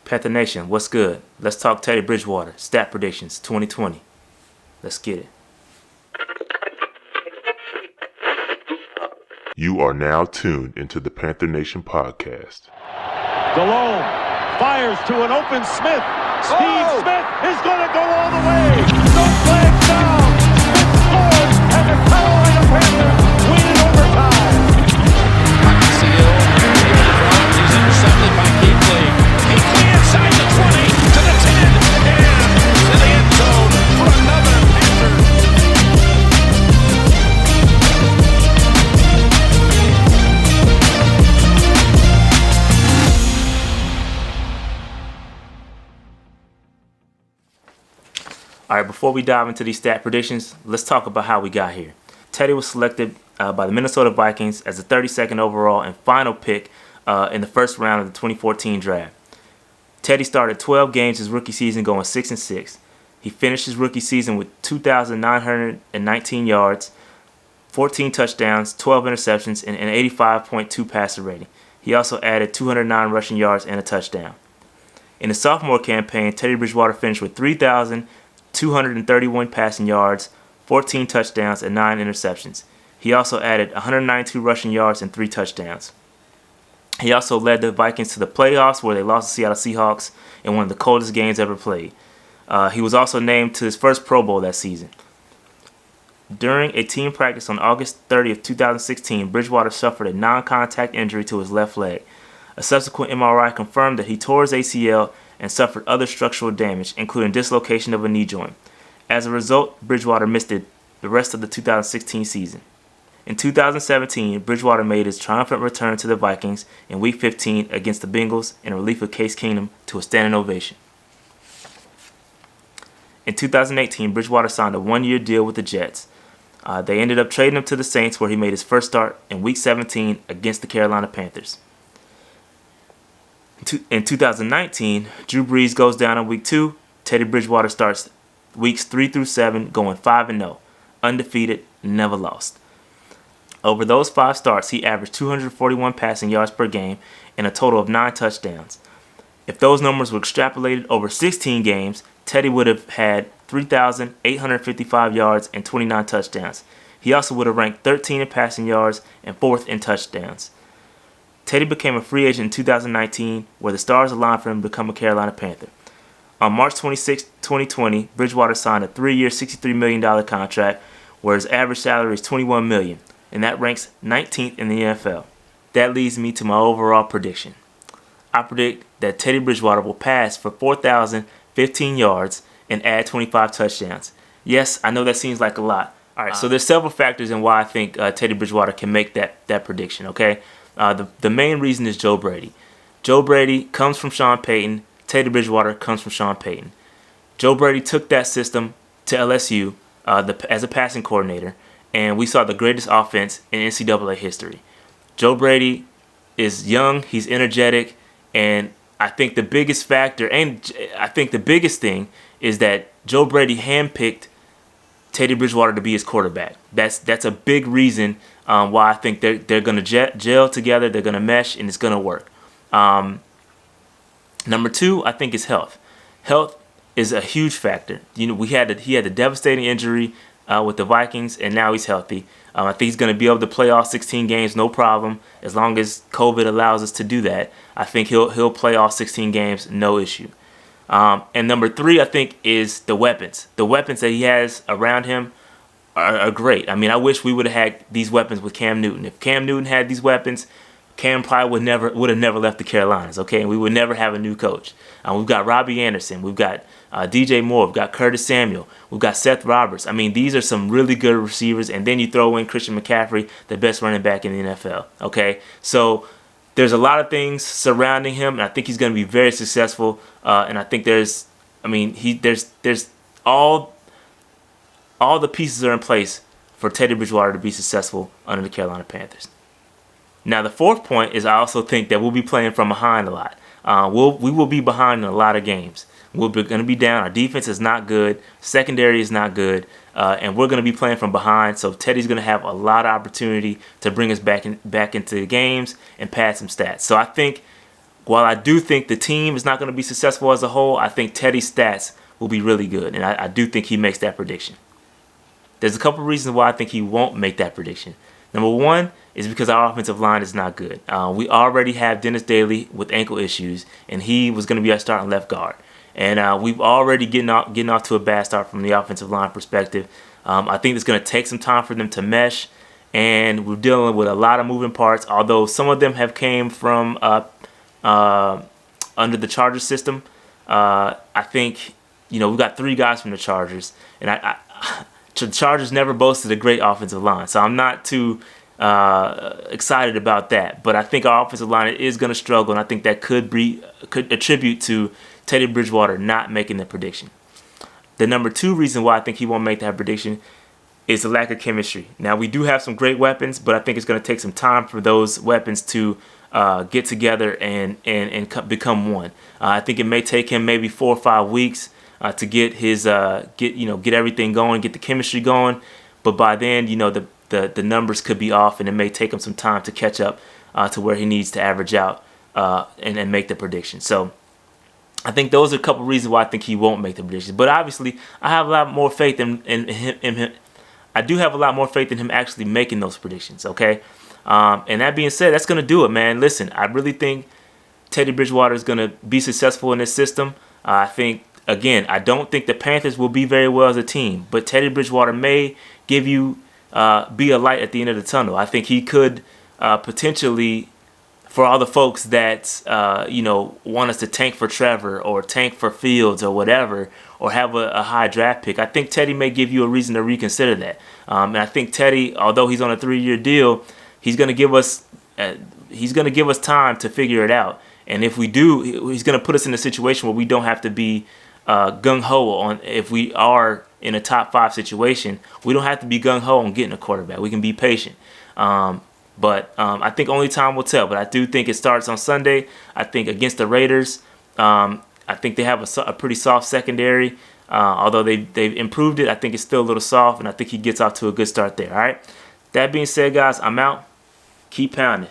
Panther Nation, what's good? Let's talk Teddy Bridgewater, stat predictions 2020. Let's get it. You are now tuned into the Panther Nation podcast. Delone fires to an open Smith. Steve Smith is going to go all the way. No flags down. Smith scores, and the Carolina Panthers win in overtime. Seal, he's intercepted by Keekly. Keekly inside the 20 to the 10 and to the end zone for another Panther. All right, before we dive into these stat predictions, let's talk about how we got here. Teddy was selected by the Minnesota Vikings as the 32nd overall and final pick in the first round of the 2014 draft. Teddy started 12 games his rookie season, going 6-6. He finished his rookie season with 2,919 yards, 14 touchdowns, 12 interceptions, and an 85.2 passer rating. He also added 209 rushing yards and a touchdown. In his sophomore campaign, Teddy Bridgewater finished with 3,231 passing yards, 14 touchdowns, and 9 interceptions. He also added 192 rushing yards and 3 touchdowns. He also led the Vikings to the playoffs, where they lost to Seattle Seahawks in one of the coldest games ever played. He was also named to his first Pro Bowl that season. During a team practice on August 30th, 2016, Bridgewater suffered a non-contact injury to his left leg. A subsequent MRI confirmed that he tore his ACL and suffered other structural damage, including dislocation of a knee joint. As a result, Bridgewater missed the rest of the 2016 season. In 2017, Bridgewater made his triumphant return to the Vikings in Week 15 against the Bengals in relief of Case Keenum to a standing ovation. In 2018, Bridgewater signed a one-year deal with the Jets. They ended up trading him to the Saints, where he made his first start in Week 17 against the Carolina Panthers. In 2019, Drew Brees goes down in Week 2. Teddy Bridgewater starts Weeks 3 through 7, going 5-0, undefeated, never lost. Over those 5 starts, he averaged 241 passing yards per game and a total of 9 touchdowns. If those numbers were extrapolated over 16 games, Teddy would have had 3,855 yards and 29 touchdowns. He also would have ranked 13 in passing yards and 4th in touchdowns. Teddy became a free agent in 2019, where the stars aligned for him to become a Carolina Panther. On March 26, 2020, Bridgewater signed a 3-year, $63 million contract, where his average salary is $21 million, and that ranks 19th in the NFL. That leads me to my overall prediction. I predict that Teddy Bridgewater will pass for 4,015 yards and add 25 touchdowns. Yes, I know that seems like a lot. All right, so there's several factors in why I think Teddy Bridgewater can make that prediction, okay? The main reason is Joe Brady. Joe Brady comes from Sean Payton. Teddy Bridgewater comes from Sean Payton. Joe Brady took that system to LSU as a passing coordinator, and we saw the greatest offense in NCAA history. Joe Brady is young, he's energetic, and I think the biggest factor, and I think the biggest thing, is that Joe Brady handpicked Teddy Bridgewater to be his quarterback. That's a big reason why I think they're going to gel together, they're going to mesh, and it's going to work. Number 2, I think, is health. Health is a huge factor. You know, he had the devastating injury with the Vikings, and now he's healthy. I think he's going to be able to play all 16 games, no problem, as long as COVID allows us to do that. I think he'll play all 16 games, no issue. And number 3, I think, is the weapons. The weapons that he has around him are great. I mean, I wish we would have had these weapons with Cam Newton. If Cam Newton had these weapons, Cam probably would have never left the Carolinas, okay? And we would never have a new coach. We've got Robbie Anderson. We've got DJ Moore. We've got Curtis Samuel. We've got Seth Roberts. I mean, these are some really good receivers. And then you throw in Christian McCaffrey, the best running back in the NFL, okay? So there's a lot of things surrounding him, and I think he's going to be very successful. And I think there's all the pieces are in place for Teddy Bridgewater to be successful under the Carolina Panthers. Now, the 4th point is I also think that we'll be playing from behind a lot. We will be behind in a lot of games. We're going to be down. Our defense is not good. Secondary is not good. And we're going to be playing from behind. So Teddy's going to have a lot of opportunity to bring us back into the games and pad some stats. So I think while I do think the team is not going to be successful as a whole, I think Teddy's stats will be really good. And I do think he makes that prediction. There's a couple reasons why I think he won't make that prediction. Number one is because our offensive line is not good. We already have Dennis Daly with ankle issues, and he was going to be our starting left guard. And we've already getting off to a bad start from the offensive line perspective. I think it's going to take some time for them to mesh, and we're dealing with a lot of moving parts, although some of them have came from under the Chargers system. I think, we've got 3 guys from the Chargers, and the Chargers never boasted a great offensive line, so I'm not too excited about that. But I think our offensive line is going to struggle, and I think that could attribute to Teddy Bridgewater not making the prediction. The number 2 reason why I think he won't make that prediction is the lack of chemistry. Now, we do have some great weapons, but I think it's going to take some time for those weapons to get together and become one. I think it may take him maybe 4 or 5 weeks to get his get everything going, get the chemistry going. But by then, the numbers could be off, and it may take him some time to catch up to where he needs to average out and make the prediction. So I think those are a couple reasons why I think he won't make the prediction. But obviously, I have a lot more faith in him. I do have a lot more faith in him actually making those predictions. Okay, and that being said, that's gonna do it, man. Listen, I really think Teddy Bridgewater is gonna be successful in this system. I think. Again, I don't think the Panthers will be very well as a team, but Teddy Bridgewater may give you be a light at the end of the tunnel. I think he could potentially, for all the folks that want us to tank for Trevor or tank for Fields or whatever, or have a high draft pick, I think Teddy may give you a reason to reconsider that. And I think Teddy, although he's on a 3-year deal, he's going to give us time to figure it out. And if we do, he's going to put us in a situation where we don't have to be gung-ho on. If we are in a top 5 situation, we don't have to be gung-ho on getting a quarterback. We can be patient. But I think only time will tell. But I do think it starts on Sunday. I think against the Raiders, I think they have a pretty soft secondary. Although they've improved it, I think it's still a little soft, and I think he gets off to a good start there. All right. That being said, guys, I'm out. Keep pounding.